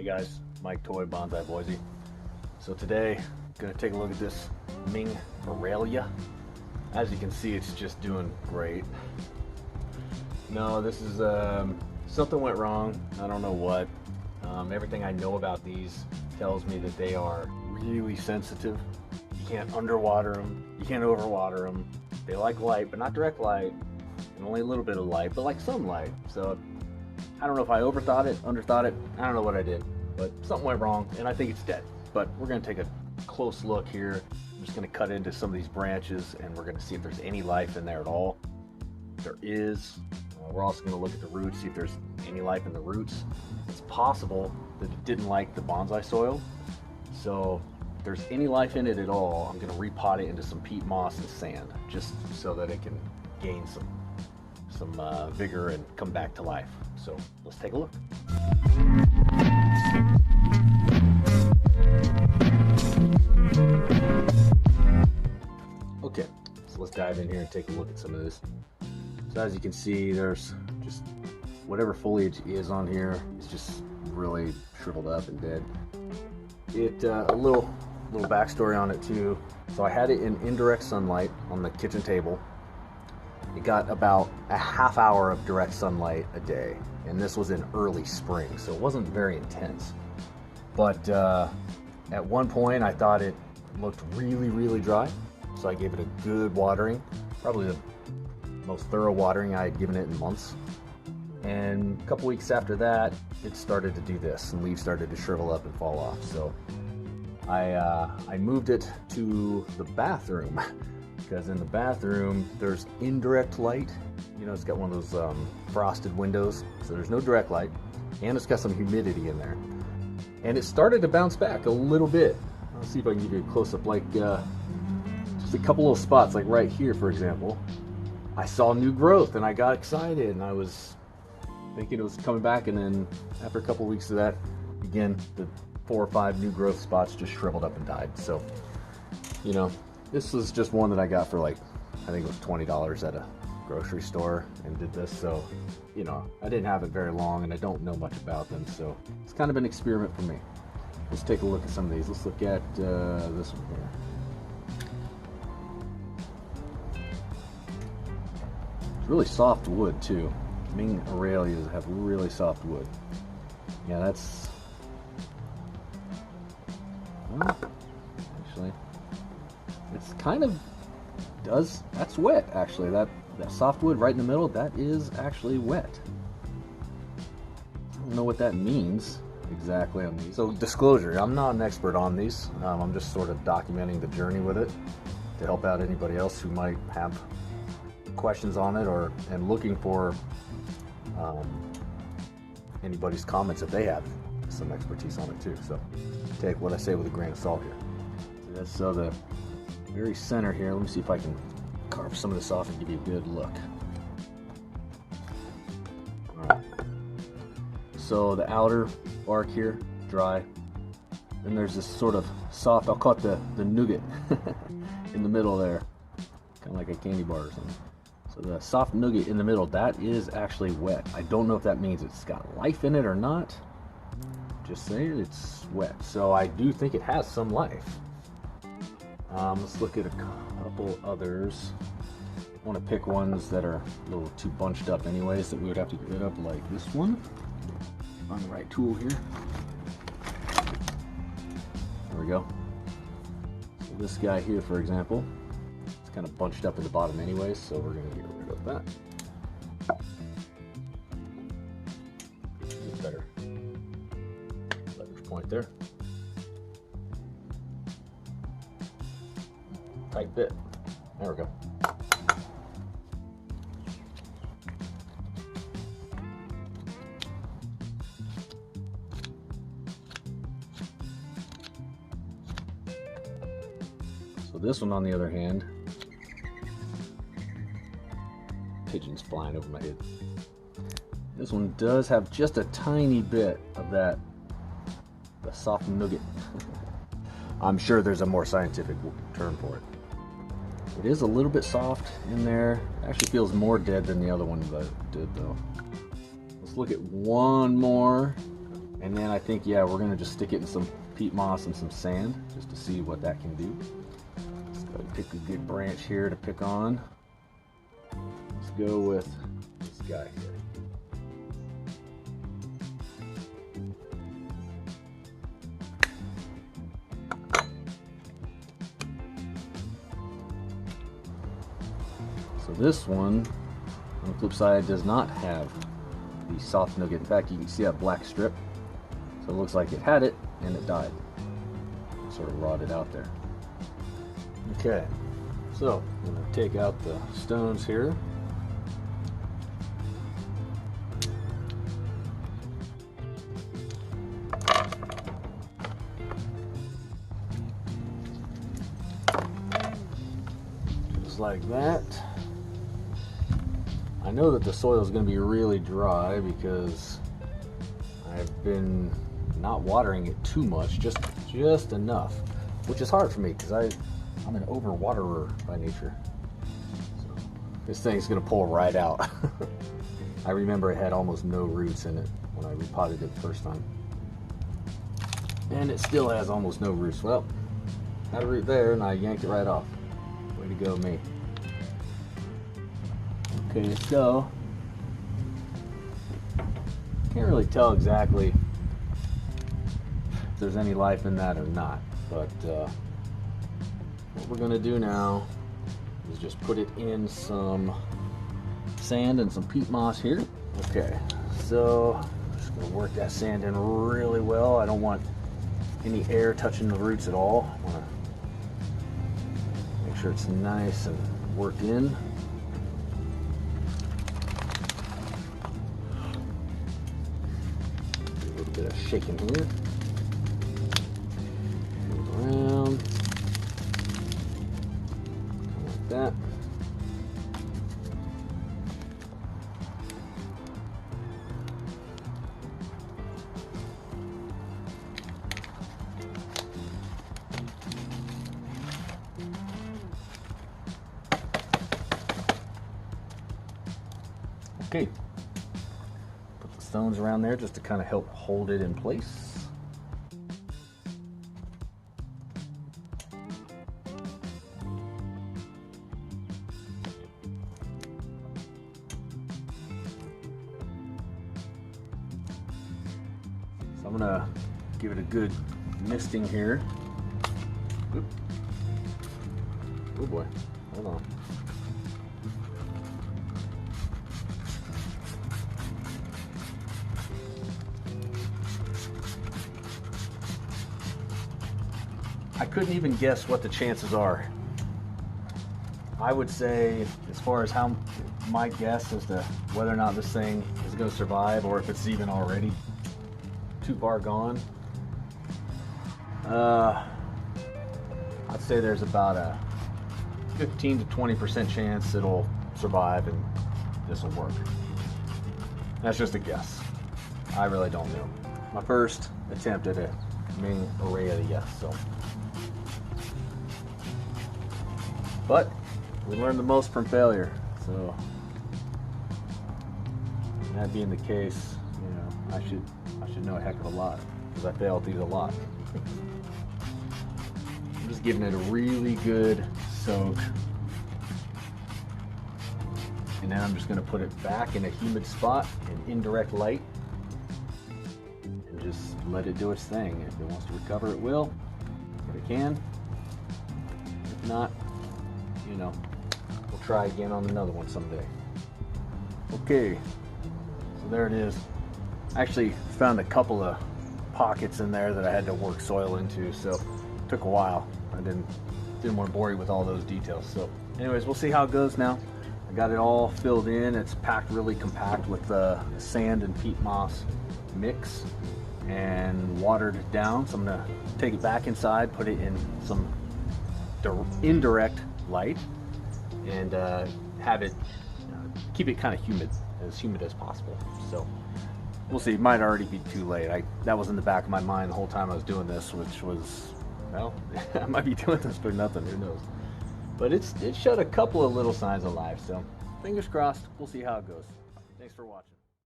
Hey guys, Mike Toy, Bonsai, Boise. So today, gonna take a look at this Ming Aralia. As you can see, it's just doing great. No, this is, something went wrong. I don't know what. Everything I know about these tells me that they are really sensitive. You can't underwater them, you can't overwater them. They like light, but not direct light, and only a little bit of light, but like some light. So I don't know if I overthought it, underthought it. I don't know what I did, but something went wrong, and I think it's dead. But we're gonna take a close look here. I'm just gonna cut into some of these branches, and we're gonna see if there's any life in there at all. If there is, we're also gonna look at the roots, see if there's any life in the roots. It's possible that it didn't like the bonsai soil. So if there's any life in it at all, I'm gonna repot it into some peat moss and sand, just so that it can gain some vigor and come back to life. So let's take a look. Okay, so let's dive in here and take a look at some of this. So as you can see, there's just whatever foliage is on here is just really shriveled up and dead. A little backstory on it too. So I had it in indirect sunlight on the kitchen table. It got about a half hour of direct sunlight a day, and this was in early spring, so it wasn't very intense. But at one point I thought it looked really dry, so I gave it a good watering, probably the most thorough watering I had given it in months. And a couple weeks after that, it started to do this, and leaves started to shrivel up and fall off. So I moved it to the bathroom, because in the bathroom there's indirect light. You know, it's got one of those frosted windows, so there's no direct light, and it's got some humidity in there. And it started to bounce back a little bit. Let's see if I can give you a close-up, like just a couple little spots, like right here, for example. I saw new growth, and I got excited, and I was thinking it was coming back, and then after a couple weeks of that, again, the 4 or 5 new growth spots just shriveled up and died. So, you know, this was just one that I got for, like, I think it was $20 at a grocery store, and did this. So, you know, I didn't have it very long, and I don't know much about them, so it's kind of an experiment for me. Let's take a look at some of these. Let's look at this one here. It's really soft wood too. Ming Aralias have really soft wood. Yeah, that's actually, it's kind of that's wet actually. That soft wood right in the middle, that is actually wet. I don't know what that means exactly on these. So disclosure, I'm not an expert on these. I'm just sort of documenting the journey with it to help out anybody else who might have questions on it, and looking for anybody's comments if they have some expertise on it too. So take what I say with a grain of salt here. So the very center here, let me see if I can carve some of this off and give you a good look. All right. So the outer bark here, dry. Then there's this sort of soft, I'll call it the nougat in the middle there, kind of like a candy bar or something. So the soft nougat in the middle, that is actually wet. I don't know if that means it's got life in it or not. Just saying, it's wet. So I do think it has some life. Let's look at a couple others. I want to pick ones that are a little too bunched up anyways, that we would have to get rid of, like this one. Find the right tool here. There we go. So this guy here, for example, kind of bunched up in the bottom anyways, so we're going to get rid of that. Better leverage point there. Tight bit. There we go. So this one, on the other hand, pigeons flying over my head. This one does have just a tiny bit of the soft nougat. I'm sure there's a more scientific term for it. It is a little bit soft in there. It actually feels more dead than the other one that I did though. Let's look at one more, And then I think, yeah, we're gonna just stick it in some peat moss and some sand just to see what that can do. Let's go and pick a good branch here to pick on. Let's go with this guy here. So this one, on the flip side, does not have the soft nugget. In fact, you can see that black strip. So it looks like it had it and it died. It sort of rotted out there. Okay, so I'm going to take out the stones here. Just like that. I know that the soil is going to be really dry because I've been not watering it too much, just enough, which is hard for me because I'm an over-waterer by nature. So this thing's going to pull right out. I remember it had almost no roots in it when I repotted it the first time. And it still has almost no roots. Well, had a root there and I yanked it right off. Way to go, me. Okay, so can't really tell exactly if there's any life in that or not, but what we're going to do now is just put it in some sand and some peat moss here. Okay, so I'm just going to work that sand in really well. I don't want any air touching the roots at all. I want to make sure it's nice and worked in. Bit of shaking here. Move around. Like that. Okay. Stones around there just to kind of help hold it in place. So I'm gonna give it a good misting here. Oop. Oh boy, hold on. I couldn't even guess what the chances are. I would say, as far as how my guess as to whether or not this thing is going to survive, or if it's even already too far gone, I'd say there's about a 15 to 20% chance it'll survive and this will work. That's just a guess. I really don't know. My first attempt at a Ming Aralia, so. But we learn the most from failure, so that being the case, you know, I should know a heck of a lot because I failed these a lot. I'm just giving it a really good soak, and then I'm just going to put it back in a humid spot in indirect light and just let it do its thing. If it wants to recover, it will. If it can. If not, you know, we'll try again on another one someday. Okay, so there it is. I actually found a couple of pockets in there that I had to work soil into, so it took a while. I didn't want to bore you with all those details. So anyways, we'll see how it goes now. I got it all filled in. It's packed really compact with the sand and peat moss mix and watered down. So I'm gonna take it back inside, put it in some indirect light, and have it keep it kind of humid as possible. So we'll see. It might already be too late. That was in the back of my mind the whole time I was doing this, which was, well, I might be doing this for nothing, who knows. But it showed a couple of little signs of life, so fingers crossed. We'll see how it goes. Thanks for watching.